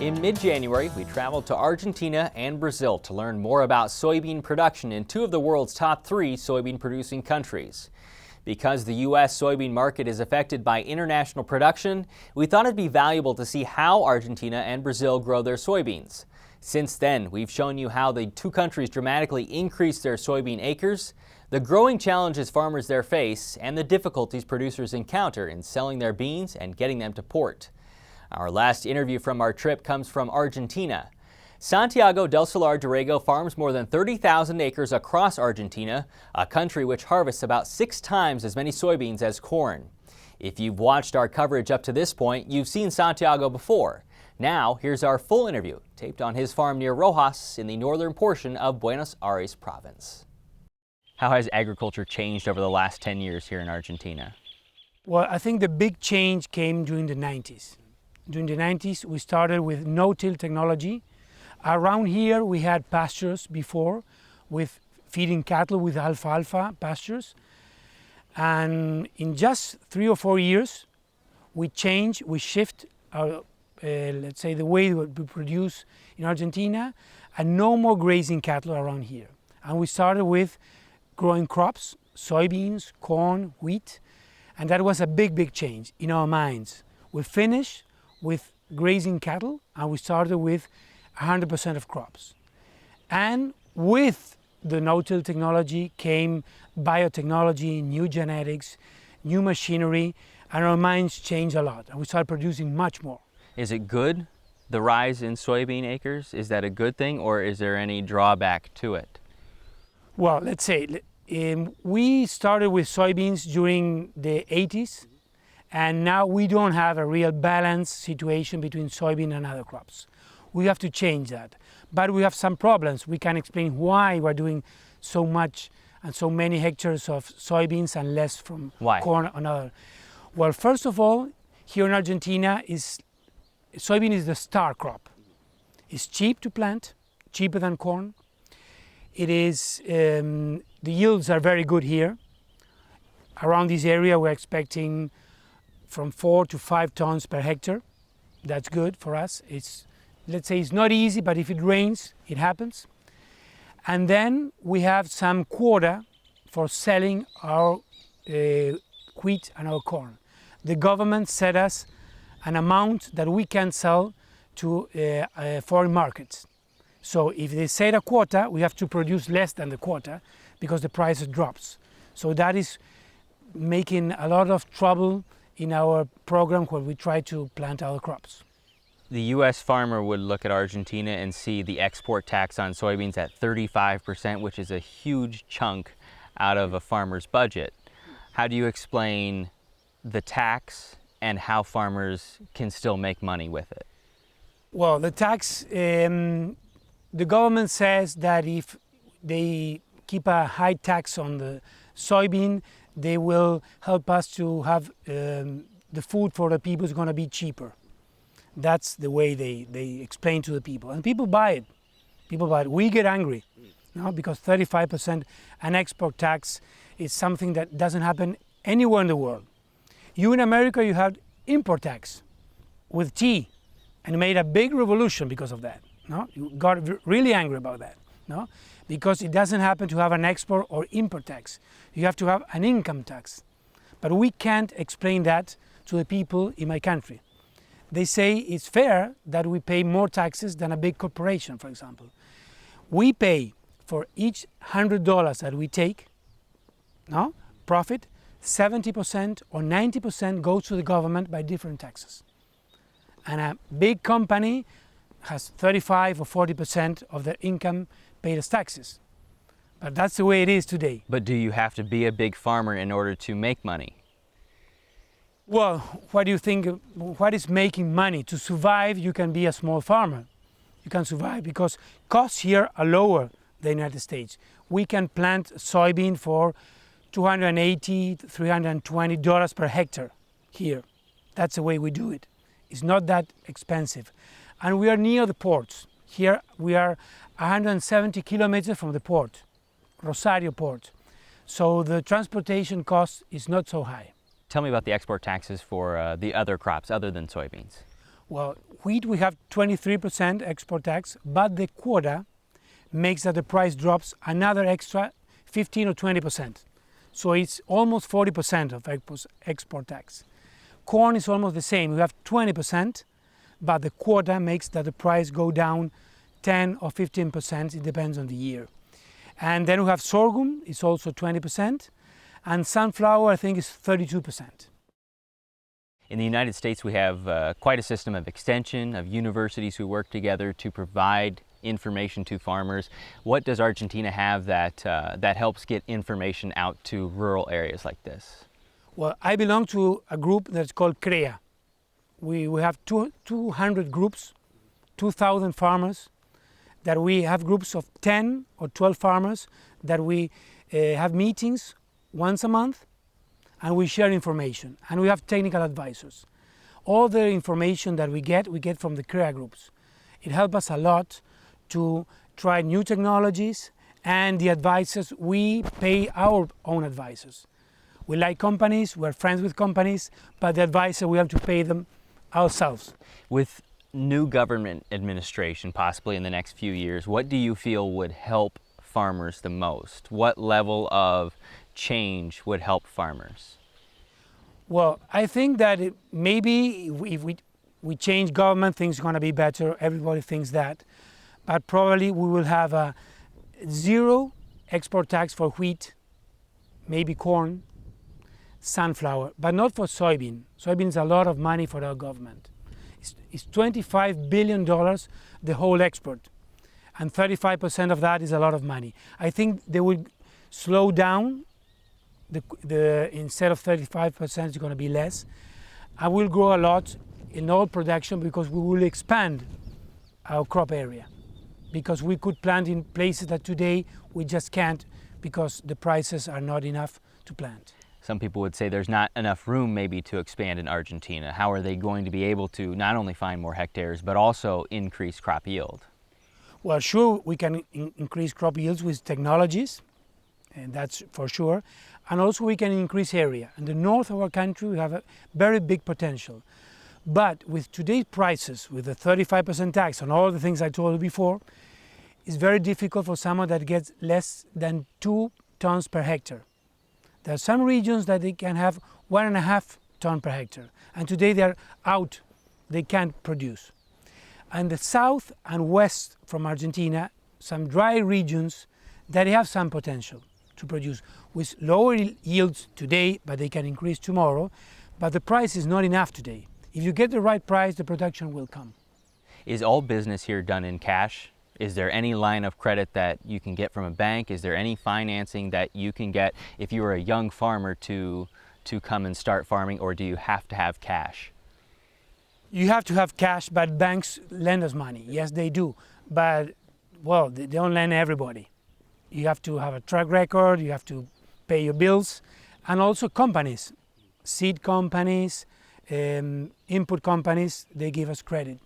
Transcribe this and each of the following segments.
In mid-January, we traveled to Argentina and Brazil to learn more about soybean production in two of the world's top three soybean-producing countries. Because the U.S. soybean market is affected by international production, we thought it'd be valuable to see how Argentina and Brazil grow their soybeans. Since then, we've shown you how the two countries dramatically increased their soybean acres, the growing challenges farmers there face, and the difficulties producers encounter in selling their beans and getting them to port. Our last interview from our trip comes from Argentina. Santiago del Solar Dorrego farms more than 30,000 acres across Argentina, a country which harvests about 6 times as many soybeans as corn. If you've watched our coverage up to this point, you've seen Santiago before. Now, here's our full interview, taped on his farm near Rojas in the northern portion of Buenos Aires province. How has agriculture changed over the last 10 years here in Argentina? Well, I think the big change came during the 90s. During the 90s, we started with no-till technology. Around here, we had pastures before with feeding cattle with alfalfa pastures. And in just 3 or 4 years, we shift our, let's say, the way we produce in Argentina, and no more grazing cattle around here. And we started with growing crops, soybeans, corn, wheat, and that was a big change in our minds. We finished with grazing cattle, and we started with 100% of crops. And with the no-till technology came biotechnology, new genetics, new machinery, and our minds changed a lot, and we started producing much more. Is it good, the rise in soybean acres? Is that a good thing, or is there any drawback to it? Well, let's say, we started with soybeans during the 80s, and now we don't have a real balanced situation between soybean and other crops. We have to change that. But we have some problems. We can explain why we're doing so much and so many hectares of soybeans and less from corn and other. Well, first of all, here in Argentina, soybean is the star crop. It's cheap to plant, cheaper than corn. It is, the yields are very good here. Around this area, we're expecting from 4 to 5 tons per hectare. That's good for us. Let's say it's not easy, but if it rains, it happens. And then we have some quota for selling our wheat and our corn. The government set us an amount that we can sell to foreign markets. So if they set a quota, we have to produce less than the quota because the price drops. So that is making a lot of trouble in our program where we try to plant our crops. The U.S. farmer would look at Argentina and see the export tax on soybeans at 35%, which is a huge chunk out of a farmer's budget. How do you explain the tax and how farmers can still make money with it? Well, the tax, the government says that if they keep a high tax on the soybean, they will help us to have the food for the people is going to be cheaper. That's the way they explain to the people, and people buy it. People buy it. We get angry, because 35% an export tax is something that doesn't happen anywhere in the world. You in America, you have import tax with tea, and made a big revolution because of that. You got really angry about that, because it doesn't happen to have an export or import tax. You have to have an income tax. But we can't explain that to the people in my country. They say it's fair that we pay more taxes than a big corporation, for example. We pay for each $100 that we take, profit, 70% or 90% goes to the government by different taxes. And a big company has 35 or 40% of their income paid as taxes. But that's the way it is today. But do you have to be a big farmer in order to make money? Well, what do you think, what is making money? To survive, you can be a small farmer. You can survive because costs here are lower than the United States. We can plant soybean for $280, $320 per hectare here. That's the way we do it. It's not that expensive. And we are near the ports. Here we are 170 kilometers from the port, Rosario port. So the transportation cost is not so high. Tell me about the export taxes for the other crops other than soybeans. Well, wheat we have 23% export tax, but the quota makes that the price drops another extra 15 or 20%. So it's almost 40% of export tax. Corn is almost the same. We have 20%, but the quota makes that the price go down 10 or 15%. It depends on the year. And then we have sorghum, it's also 20%, and sunflower I think is 32%. In the United States, we have quite a system of extension, of universities who work together to provide information to farmers. What does Argentina have that helps get information out to rural areas like this? Well, I belong to a group that's called CREA. We have 200 groups, 2,000 farmers, that we have groups of 10 or 12 farmers that we have meetings once a month, and we share information, and we have technical advisors. All the information that we get from the CREA groups. It helps us a lot to try new technologies, and the advisors, we pay our own advisors. We like companies, we're friends with companies, but the advisor, we have to pay them ourselves. With new government administration, possibly in the next few years, what do you feel would help farmers the most? What level of change would help farmers? Well, I think that maybe if we change government, things are going to be better. Everybody thinks that. But probably we will have a zero export tax for wheat, maybe corn, sunflower, but not for soybean. Soybean is a lot of money for our government. It's $25 billion, the whole export. And 35% of that is a lot of money. I think they will slow down. Instead of 35%, it's going to be less. And we'll grow a lot in all production because we will expand our crop area. Because we could plant in places that today we just can't because the prices are not enough to plant. Some people would say there's not enough room maybe to expand in Argentina. How are they going to be able to not only find more hectares, but also increase crop yield? Well, sure, we can increase crop yields with technologies, and that's for sure. And also we can increase area. In the north of our country, we have a very big potential. But with today's prices, with the 35% tax on all the things I told you before, it's very difficult for someone that gets less than 2 tons per hectare. There are some regions that they can have 1.5 tons per hectare. And today they're out, they can't produce. And the south and west from Argentina, some dry regions that have some potential to produce with lower yields today, but they can increase tomorrow. But the price is not enough today. If you get the right price, the production will come. Is all business here done in cash? Is there any line of credit that you can get from a bank? Is there any financing that you can get if you are a young farmer to come and start farming, or do you have to have cash? You have to have cash, but banks lend us money. Yes, they do. But, well, they don't lend everybody. You have to have a track record, you have to pay your bills, and also companies, seed companies, input companies, they give us credit.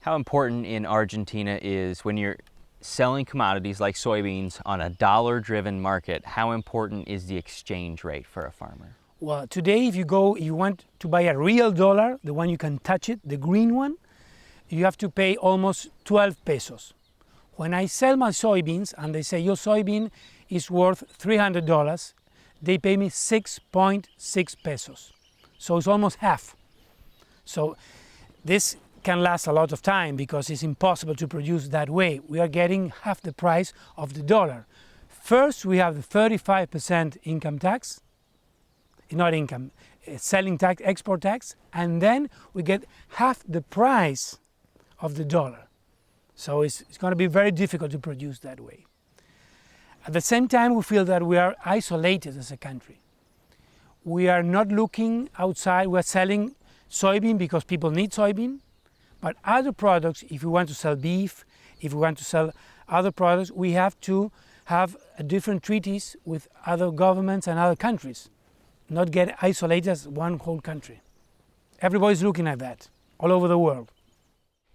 How important in Argentina is when you're selling commodities like soybeans on a dollar-driven market, how important is the exchange rate for a farmer? Well, today if you want to buy a real dollar, the one you can touch it, the green one, you have to pay almost 12 pesos. When I sell my soybeans and they say your soybean is worth $300, they pay me 6.6 pesos. So it's almost half. So this can last a lot of time because it's impossible to produce that way. We are getting half the price of the dollar. First, we have the 35% income tax, not income, selling tax, export tax, and then we get half the price of the dollar. So it's going to be very difficult to produce that way. At the same time, we feel that we are isolated as a country. We are not looking outside. We are selling soybean because people need soybean. But other products, if we want to sell beef, if we want to sell other products, we have to have a different treaties with other governments and other countries, not get isolated as one whole country. Everybody's looking at that all over the world.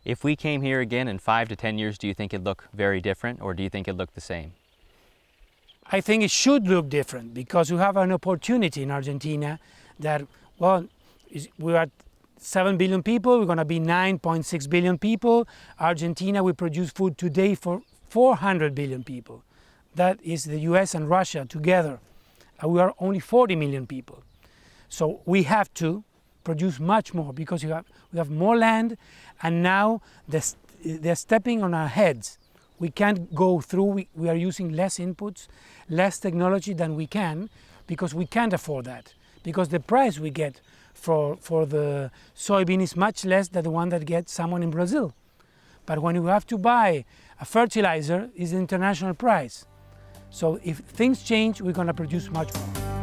If we came here again in 5 to 10 years, do you think it'd look very different, or do you think it'd look the same? I think it should look different because we have an opportunity in Argentina that, well, we are 7 billion people, we're going to be 9.6 billion people. Argentina, we produce food today for 400 billion people. That is the US and Russia together. We are only 40 million people. So we have to produce much more because we have more land, and now they're stepping on our heads. We can't go through, we are using less inputs, less technology than we can, because we can't afford that. Because the price we get for the soybean is much less than the one that gets someone in Brazil. But when you have to buy a fertilizer, it's an international price. So if things change, we're going to produce much more.